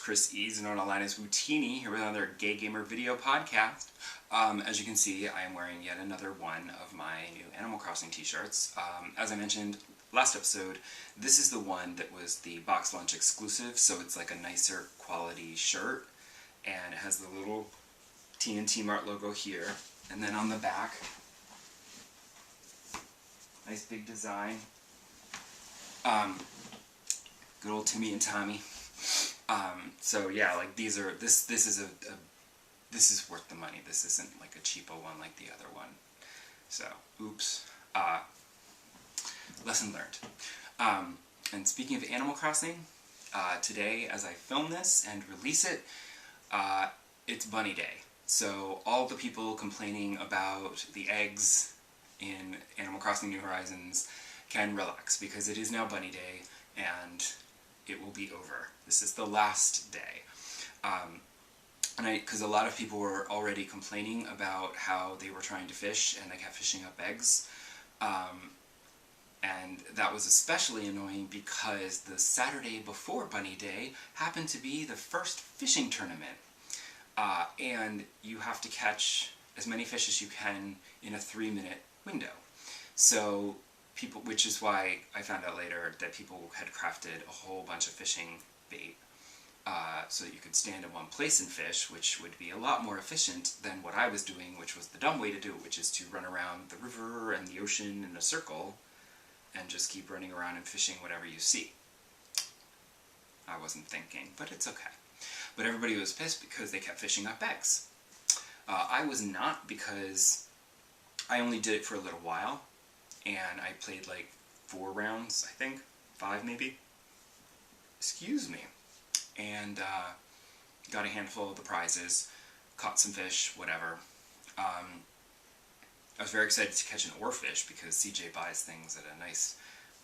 Chris Eads, known online as Wootini, here with another Gay Gamer video podcast. As you can see, I am wearing yet another one of my new Animal Crossing t-shirts. As I mentioned last episode, this is the one that was the box lunch exclusive, so it's like a nicer quality shirt, and it has the little TNT Mart logo here, and then on the back, nice big design. Good old Timmy and Tommy. So yeah, like this is worth the money. This isn't like a cheapo one like the other one. So, oops. Lesson learned. And speaking of Animal Crossing, today as I film this and release it, it's Bunny Day. So all the people complaining about the eggs in Animal Crossing New Horizons can relax, because it is now Bunny Day and it will be over. This is the last day. Because a lot of people were already complaining about how they were trying to fish and they kept fishing up eggs. And that was especially annoying because the Saturday before Bunny Day happened to be the first fishing tournament. And you have to catch as many fish as you can in a 3-minute window. So people, which is why I found out later that people had crafted a whole bunch of fishing bait so that you could stand in one place and fish, which would be a lot more efficient than what I was doing, which was the dumb way to do it, which is to run around the river and the ocean in a circle and just keep running around and fishing whatever you see. I wasn't thinking, but it's okay. But everybody was pissed because they kept fishing up eggs. I was not, because I only did it for a little while, and I played like 4 rounds, I think, 5 maybe. Excuse me. And got a handful of the prizes, caught some fish, whatever. I was very excited to catch an oarfish because CJ buys things at a nice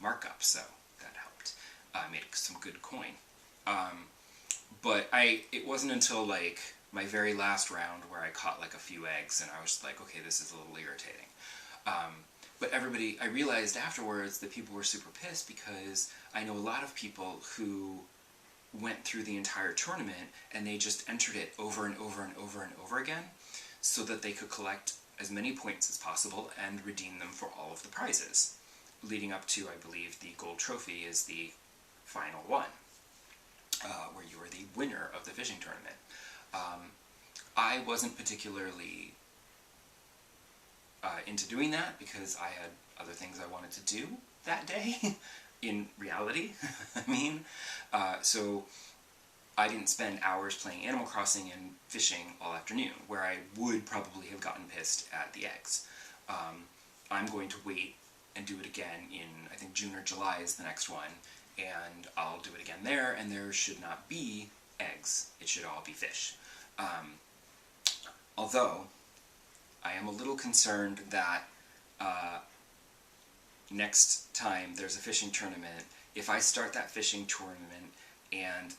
markup, so that helped. I made some good coin. But it wasn't until like my very last round where I caught like a few eggs, and I was like, okay, this is a little irritating. But I realized afterwards that people were super pissed because I know a lot of people who went through the entire tournament and they just entered it over and over and over and over again so that they could collect as many points as possible and redeem them for all of the prizes, leading up to, I believe, the gold trophy is the final one, where you are the winner of the fishing tournament. I wasn't particularly into doing that because I had other things I wanted to do that day, in reality, I mean. So I didn't spend hours playing Animal Crossing and fishing all afternoon, where I would probably have gotten pissed at the eggs. I'm going to wait and do it again in, I think, June or July is the next one, and I'll do it again there, and there should not be eggs. It should all be fish. Although, I am a little concerned that next time there's a fishing tournament, if I start that fishing tournament and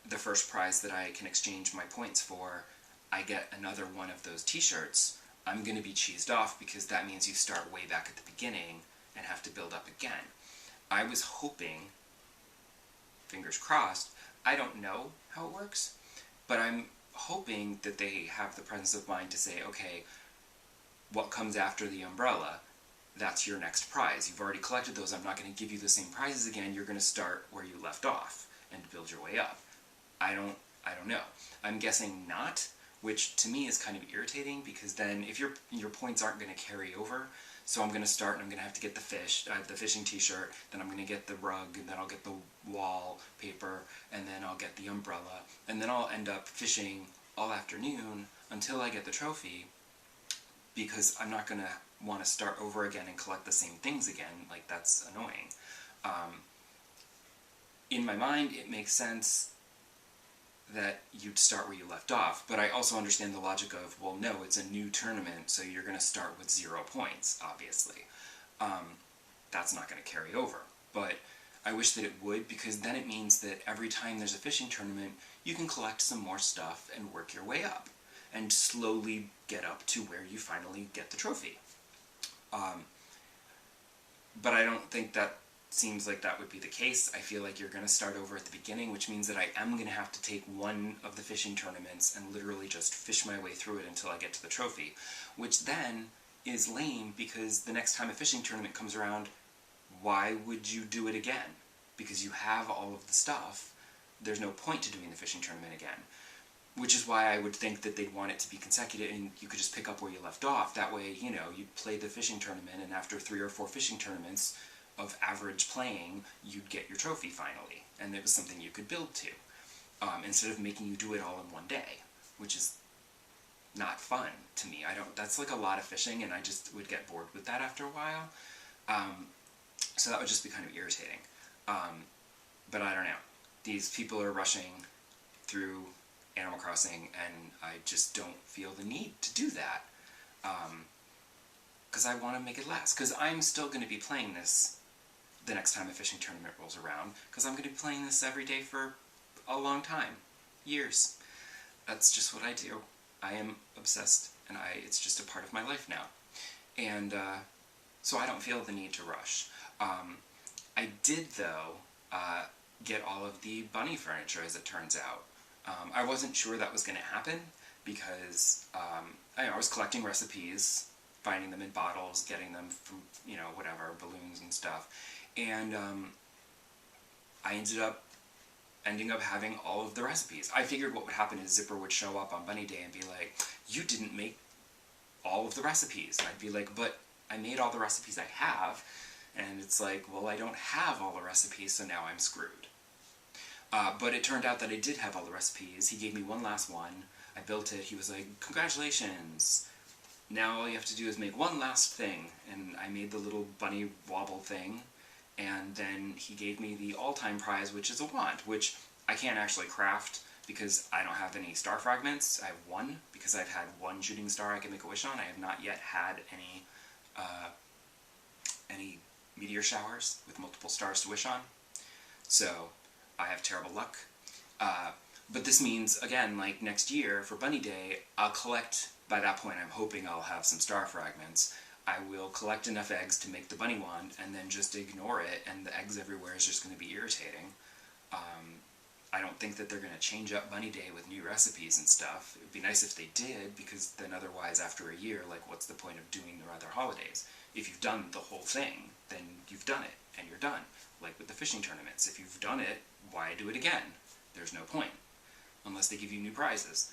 the first prize that I can exchange my points for, I get another one of those t-shirts, I'm going to be cheesed off, because that means you start way back at the beginning and have to build up again. I was hoping, fingers crossed, I don't know how it works, but I'm hoping that they have the presence of mind to say, okay, what comes after the umbrella, that's your next prize. You've already collected those, I'm not going to give you the same prizes again, you're going to start where you left off and build your way up. I don't know. I'm guessing not, which to me is kind of irritating, because then if your points aren't going to carry over, so I'm going to start and I'm going to have to get the fishing t-shirt, then I'm going to get the rug, and then I'll get the wall paper, and then I'll get the umbrella, and then I'll end up fishing all afternoon until I get the trophy, because I'm not going to want to start over again and collect the same things again. Like, that's annoying. In my mind, it makes sense that you'd start where you left off, but I also understand the logic of, well, no, it's a new tournament, so you're going to start with 0 points, obviously. That's not going to carry over. But I wish that it would, because then it means that every time there's a fishing tournament, you can collect some more stuff and work your way up, and slowly get up to where you finally get the trophy. But I don't think that seems like that would be the case. I feel like you're going to start over at the beginning, which means that I am going to have to take one of the fishing tournaments and literally just fish my way through it until I get to the trophy, which then is lame because the next time a fishing tournament comes around, why would you do it again? Because you have all of the stuff. There's no point to doing the fishing tournament again. Which is why I would think that they'd want it to be consecutive and you could just pick up where you left off. That way, you know, you'd play the fishing tournament and after 3 or 4 fishing tournaments of average playing, you'd get your trophy finally. And it was something you could build to. Instead of making you do it all in one day, which is not fun to me. That's like a lot of fishing and I just would get bored with that after a while. So that would just be kind of irritating. But I don't know. These people are rushing through Animal Crossing, and I just don't feel the need to do that. Because I want to make it last. Because I'm still going to be playing this the next time a fishing tournament rolls around. Because I'm going to be playing this every day for a long time. Years. That's just what I do. I am obsessed, and it's just a part of my life now. And so I don't feel the need to rush. I did, though, get all of the bunny furniture, as it turns out. I wasn't sure that was going to happen because I was collecting recipes, finding them in bottles, getting them from, you know, whatever, balloons and stuff. And I ending up having all of the recipes. I figured what would happen is Zipper would show up on Bunny Day and be like, you didn't make all of the recipes. And I'd be like, but I made all the recipes I have. And it's like, well, I don't have all the recipes, so now I'm screwed. But it turned out that I did have all the recipes. He gave me one last one. I built it. He was like, congratulations. Now all you have to do is make one last thing. And I made the little bunny wobble thing. And then he gave me the all-time prize, which is a wand, which I can't actually craft because I don't have any star fragments. I have one, because I've had one shooting star I can make a wish on. I have not yet had any meteor showers with multiple stars to wish on. So I have terrible luck. But this means, again, like next year for Bunny Day, I'll collect, by that point I'm hoping I'll have some star fragments. I will collect enough eggs to make the bunny wand and then just ignore it, and the eggs everywhere is just going to be irritating. I don't think that they're going to change up Bunny Day with new recipes and stuff. It would be nice if they did, because then otherwise after a year, like, what's the point of doing the other holidays? If you've done the whole thing, then you've done it, and you're done. Like with the fishing tournaments. If you've done it, why do it again? There's no point. Unless they give you new prizes.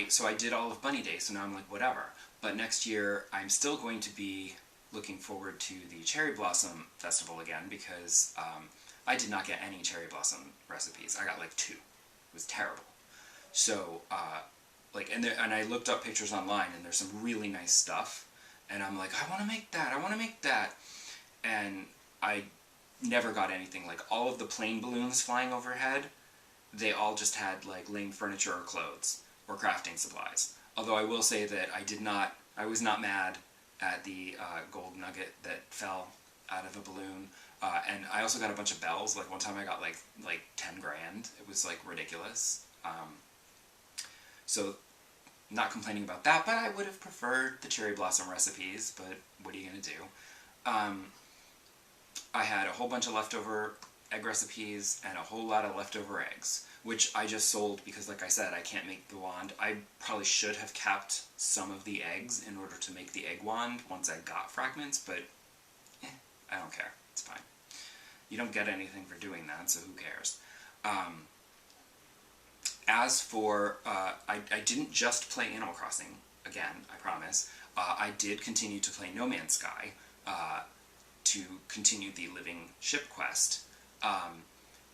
So I did all of Bunny Day, so now I'm like, whatever. But next year, I'm still going to be looking forward to the Cherry Blossom Festival again, because I did not get any Cherry Blossom recipes. I got like 2. It was terrible. So, and I looked up pictures online, and there's some really nice stuff. And I'm like, I want to make that, I want to make that. And I never got anything. Like, all of the plain balloons flying overhead, they all just had, like, lame furniture or clothes, or crafting supplies. Although I will say that I was not mad at the gold nugget that fell out of a balloon. And I also got a bunch of bells. Like, one time I got, like 10 grand. It was, like, ridiculous. So, not complaining about that, but I would have preferred the cherry blossom recipes, but what are you going to do? I had a whole bunch of leftover egg recipes and a whole lot of leftover eggs, which I just sold because, like I said, I can't make the wand. I probably should have kept some of the eggs in order to make the egg wand once I got fragments, but I don't care. It's fine. You don't get anything for doing that, so who cares? As for, I didn't just play Animal Crossing, again, I promise. I did continue to play No Man's Sky, to continue the living ship quest.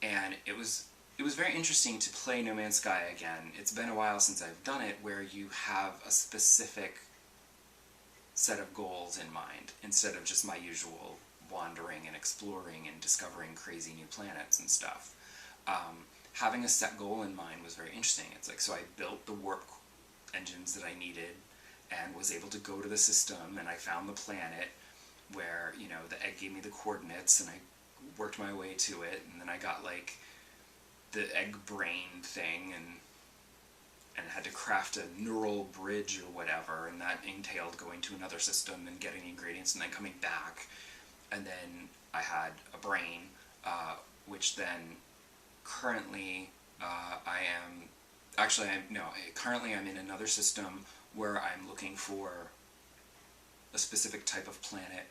And it was very interesting to play No Man's Sky again. It's been a while since I've done it, where you have a specific set of goals in mind, instead of just my usual wandering and exploring and discovering crazy new planets and stuff. Having a set goal in mind was very interesting. It's like, so I built the warp engines that I needed, and was able to go to the system, and I found the planet where, you know, the egg gave me the coordinates, and I worked my way to it, and then I got, like, the egg brain thing, and and had to craft a neural bridge or whatever, and that entailed going to another system and getting ingredients and then coming back. And then I had a brain, which then currently currently I'm in another system where I'm looking for a specific type of planet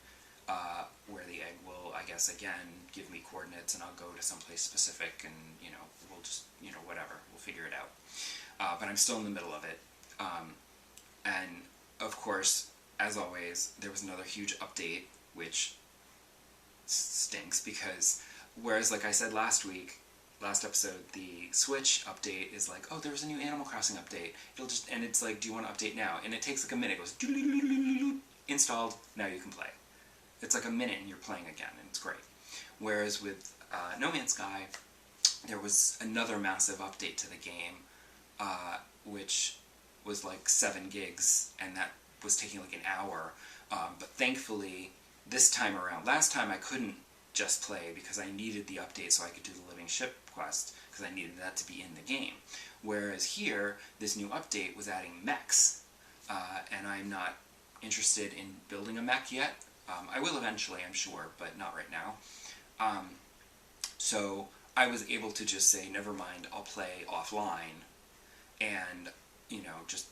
where the egg will, I guess, again, give me coordinates, and I'll go to someplace specific, and, we'll just, whatever, we'll figure it out. But I'm still in the middle of it. And, of course, as always, there was another huge update, which stinks, because whereas, like I said last episode, the Switch update is like, oh, there's a new Animal Crossing update. And it's like, do you want to update now? And it takes like a minute. It goes, installed, now you can play. It's like a minute and you're playing again, and it's great. Whereas with No Man's Sky, there was another massive update to the game, which was like 7 gigs, and that was taking like an hour. But thankfully, this time around, last time I couldn't just play because I needed the update so I could do the Living Ship quest, because I needed that to be in the game. Whereas here, this new update was adding mechs, and I'm not interested in building a mech yet. I will eventually, I'm sure, but not right now. So I was able to just say, never mind, I'll play offline, and, just,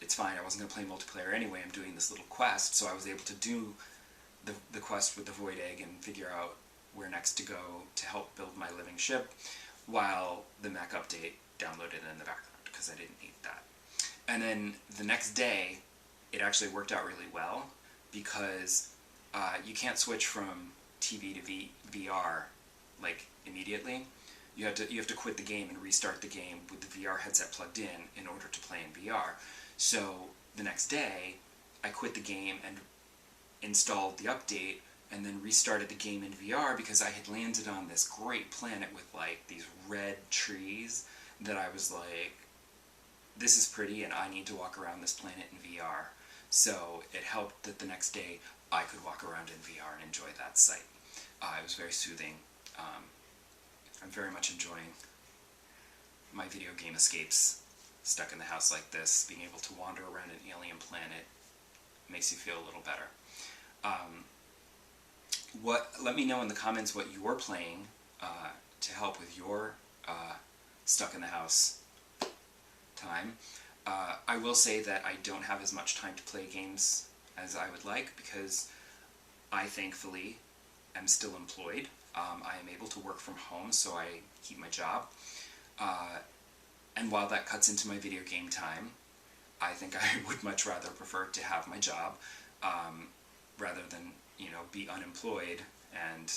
it's fine, I wasn't going to play multiplayer anyway, I'm doing this little quest, so I was able to do the quest with the Void Egg and figure out where next to go to help build my living ship, while the mech update downloaded in the background, because I didn't need that. And then the next day, it actually worked out really well, because you can't switch from TV to VR like immediately. You have to quit the game and restart the game with the VR headset plugged in order to play in VR. So the next day, I quit the game and installed the update, and then restarted the game in VR, because I had landed on this great planet with like these red trees that I was like, this is pretty and I need to walk around this planet in VR. So it helped that the next day I could walk around in VR and enjoy that sight. It was very soothing. I'm very much enjoying my video game escapes stuck in the house like this. Being able to wander around an alien planet makes you feel a little better. Let me know in the comments what you're playing to help with your stuck in the house time. I will say that I don't have as much time to play games as I would like, because I thankfully am still employed. I am able to work from home, so I keep my job. And while that cuts into my video game time, I think I would much rather prefer to have my job rather than, be unemployed and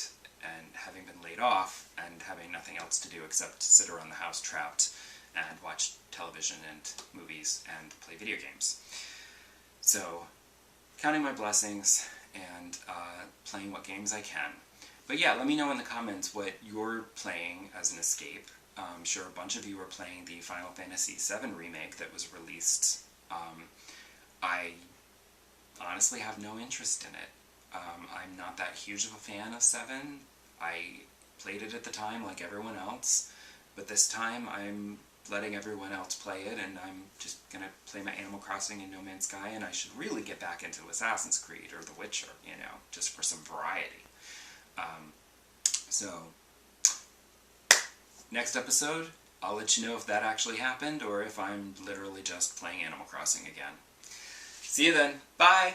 having been laid off and having nothing else to do except sit around the house trapped and watch television and movies and play video games. So, counting my blessings and playing what games I can. But yeah, let me know in the comments what you're playing as an escape. I'm sure a bunch of you are playing the Final Fantasy VII remake that was released. I honestly have no interest in it. I'm not that huge of a fan of 7. I played it at the time like everyone else, but this time I'm letting everyone else play it, and I'm just gonna play my Animal Crossing and No Man's Sky, and I should really get back into Assassin's Creed or The Witcher, just for some variety. So, next episode, I'll let you know if that actually happened, or if I'm literally just playing Animal Crossing again. See you then. Bye!